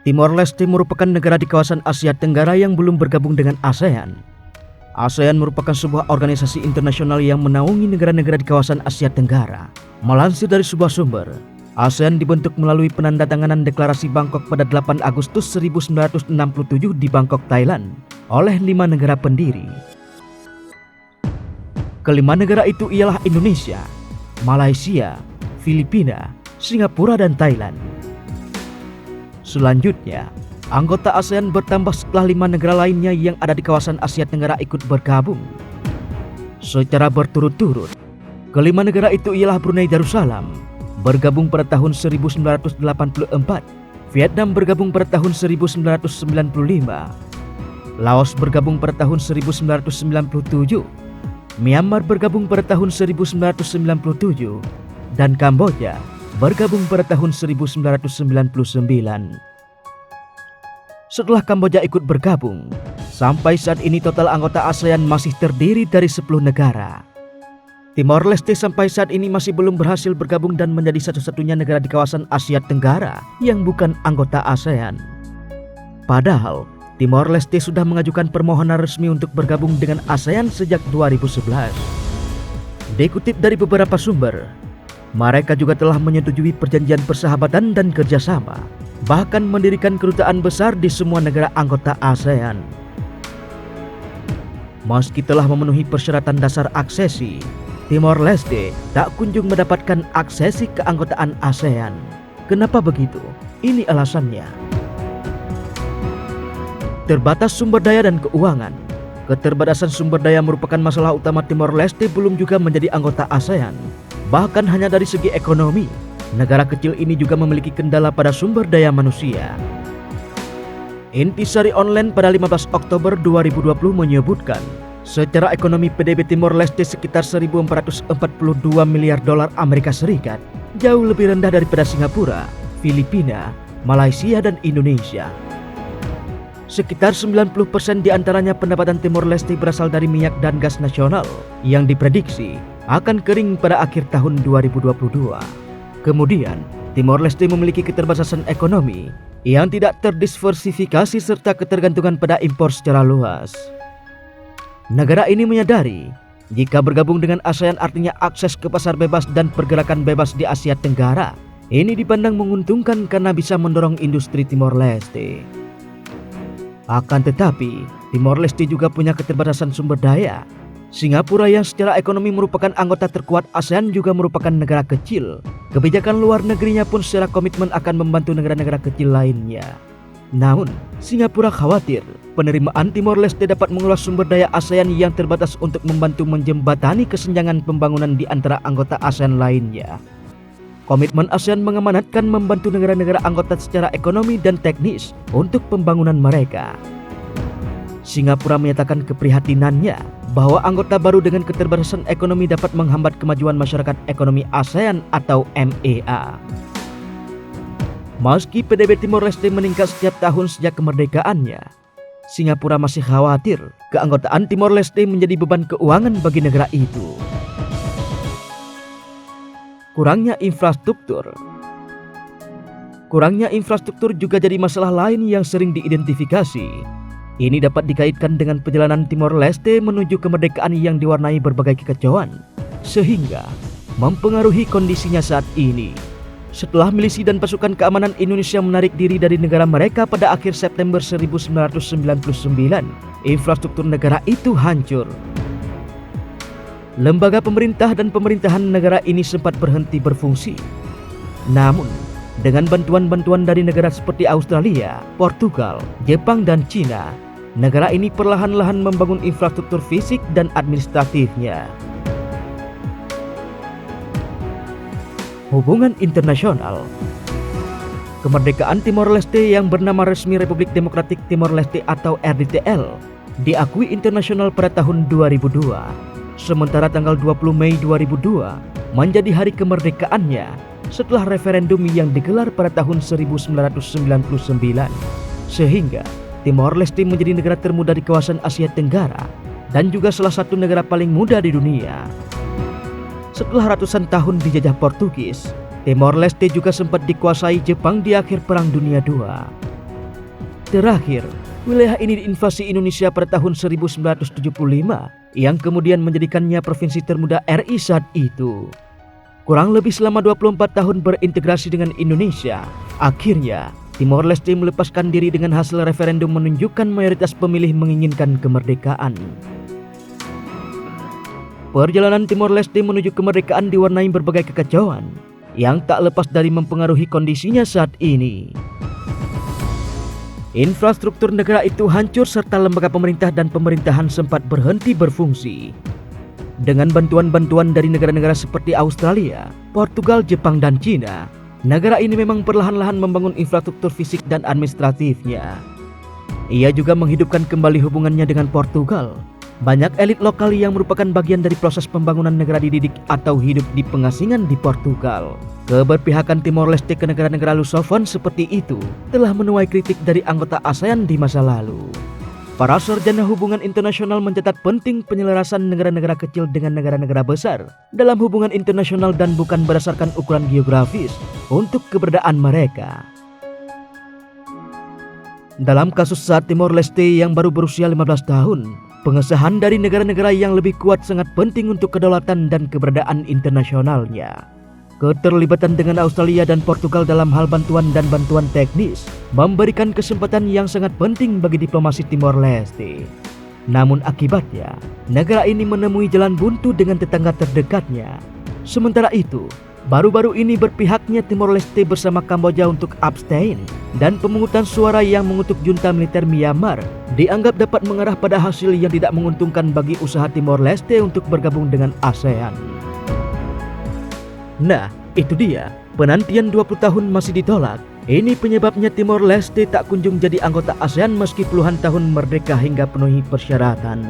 Timor Leste merupakan negara di kawasan Asia Tenggara yang belum bergabung dengan ASEAN. ASEAN merupakan sebuah organisasi internasional yang menaungi negara-negara di kawasan Asia Tenggara. Melansir dari sebuah sumber, ASEAN dibentuk melalui penandatanganan Deklarasi Bangkok pada 8 Agustus 1967 di Bangkok, Thailand, oleh 5 negara pendiri. Kelima negara itu ialah Indonesia, Malaysia, Filipina, Singapura, dan Thailand. Selanjutnya, anggota ASEAN bertambah setelah 5 negara lainnya yang ada di kawasan Asia Tenggara ikut bergabung secara berturut-turut. Kelima negara itu ialah Brunei Darussalam, bergabung pada tahun 1984, Vietnam bergabung pada tahun 1995, Laos bergabung pada tahun 1997, Myanmar bergabung pada tahun 1997, dan Kamboja bergabung pada tahun 1999. Setelah Kamboja ikut bergabung, sampai saat ini total anggota ASEAN masih terdiri dari 10 negara. Timor Leste sampai saat ini masih belum berhasil bergabung dan menjadi satu-satunya negara di kawasan Asia Tenggara yang bukan anggota ASEAN. Padahal, Timor Leste sudah mengajukan permohonan resmi untuk bergabung dengan ASEAN sejak 2011. Dikutip dari beberapa sumber, mereka juga telah menyetujui perjanjian persahabatan dan kerjasama, bahkan mendirikan kedutaan besar di semua negara anggota ASEAN. Meski telah memenuhi persyaratan dasar aksesi, Timor Leste tak kunjung mendapatkan aksesi keanggotaan ASEAN. Kenapa begitu? Ini alasannya. Terbatas sumber daya dan keuangan. Keterbatasan sumber daya merupakan masalah utama Timor Leste belum juga menjadi anggota ASEAN. Bahkan hanya dari segi ekonomi, negara kecil ini juga memiliki kendala pada sumber daya manusia. Intisari Online pada 15 Oktober 2020 menyebutkan, secara ekonomi PDB Timor Leste sekitar 1.442 miliar dolar Amerika Serikat, jauh lebih rendah daripada Singapura, Filipina, Malaysia, dan Indonesia. Sekitar 90% diantaranya pendapatan Timor Leste berasal dari minyak dan gas nasional yang diprediksi akan kering pada akhir tahun 2022. Kemudian, Timor Leste memiliki keterbatasan ekonomi yang tidak terdiversifikasi serta ketergantungan pada impor secara luas. Negara ini menyadari jika bergabung dengan ASEAN artinya akses ke pasar bebas dan pergerakan bebas di Asia Tenggara. Ini dipandang menguntungkan karena bisa mendorong industri Timor Leste. Akan tetapi, Timor Leste juga punya keterbatasan sumber daya. Singapura yang secara ekonomi merupakan anggota terkuat ASEAN juga merupakan negara kecil. Kebijakan luar negerinya pun secara komitmen akan membantu negara-negara kecil lainnya. Namun, Singapura khawatir penerimaan Timor Leste dapat menguras sumber daya ASEAN yang terbatas untuk membantu menjembatani kesenjangan pembangunan di antara anggota ASEAN lainnya. Komitmen ASEAN mengamanatkan membantu negara-negara anggota secara ekonomi dan teknis untuk pembangunan mereka. Singapura menyatakan keprihatinannya bahwa anggota baru dengan keterbatasan ekonomi dapat menghambat kemajuan masyarakat ekonomi ASEAN atau MEA. Meski PDB Timor Leste meningkat setiap tahun sejak kemerdekaannya, Singapura masih khawatir keanggotaan Timor Leste menjadi beban keuangan bagi negara itu. Kurangnya infrastruktur. Kurangnya infrastruktur juga jadi masalah lain yang sering diidentifikasi. Ini dapat dikaitkan dengan perjalanan Timor Leste menuju kemerdekaan yang diwarnai berbagai kekacauan, sehingga mempengaruhi kondisinya saat ini. Setelah milisi dan pasukan keamanan Indonesia menarik diri dari negara mereka pada akhir September 1999, infrastruktur negara itu hancur. Lembaga pemerintah dan pemerintahan negara ini sempat berhenti berfungsi. Namun, dengan bantuan-bantuan dari negara seperti Australia, Portugal, Jepang, dan Cina, negara ini perlahan-lahan membangun infrastruktur fisik dan administratifnya. Hubungan internasional. Kemerdekaan Timor Leste yang bernama resmi Republik Demokratik Timor Leste atau RDTL diakui internasional pada tahun 2002. Sementara tanggal 20 Mei 2002 menjadi hari kemerdekaannya setelah referendum yang digelar pada tahun 1999, sehingga Timor Leste menjadi negara termuda di kawasan Asia Tenggara dan juga salah satu negara paling muda di dunia. Setelah ratusan tahun dijajah Portugis, Timor Leste juga sempat dikuasai Jepang di akhir Perang Dunia II. Terakhir, wilayah ini diinvasi Indonesia pada tahun 1975 yang kemudian menjadikannya provinsi termuda RI saat itu. Kurang lebih selama 24 tahun berintegrasi dengan Indonesia, akhirnya Timor Leste melepaskan diri dengan hasil referendum menunjukkan mayoritas pemilih menginginkan kemerdekaan. Perjalanan Timor Leste menuju kemerdekaan diwarnai berbagai kekacauan yang tak lepas dari mempengaruhi kondisinya saat ini. Infrastruktur negara itu hancur serta lembaga pemerintah dan pemerintahan sempat berhenti berfungsi. Dengan bantuan-bantuan dari negara-negara seperti Australia, Portugal, Jepang, dan Cina, negara ini memang perlahan-lahan membangun infrastruktur fisik dan administratifnya. Ia juga menghidupkan kembali hubungannya dengan Portugal. Banyak elit lokal yang merupakan bagian dari proses pembangunan negara dididik atau hidup di pengasingan di Portugal. Keberpihakan Timor Leste ke negara-negara lusofon seperti itu telah menuai kritik dari anggota ASEAN di masa lalu. Para sarjana hubungan internasional mencatat penting penyelarasan negara-negara kecil dengan negara-negara besar dalam hubungan internasional dan bukan berdasarkan ukuran geografis untuk keberadaan mereka. Dalam kasus saat Timor Leste yang baru berusia 15 tahun, pengesahan dari negara-negara yang lebih kuat sangat penting untuk kedaulatan dan keberadaan internasionalnya. Keterlibatan dengan Australia dan Portugal dalam hal bantuan dan bantuan teknis memberikan kesempatan yang sangat penting bagi diplomasi Timor Leste. Namun akibatnya, negara ini menemui jalan buntu dengan tetangga terdekatnya. Sementara itu, baru-baru ini berpihaknya Timor Leste bersama Kamboja untuk abstain dan pemungutan suara yang mengutuk junta militer Myanmar dianggap dapat mengarah pada hasil yang tidak menguntungkan bagi usaha Timor Leste untuk bergabung dengan ASEAN. Nah, itu dia, penantian 20 tahun masih ditolak. Ini penyebabnya Timor Leste tak kunjung jadi anggota ASEAN meski puluhan tahun merdeka hingga penuhi persyaratan.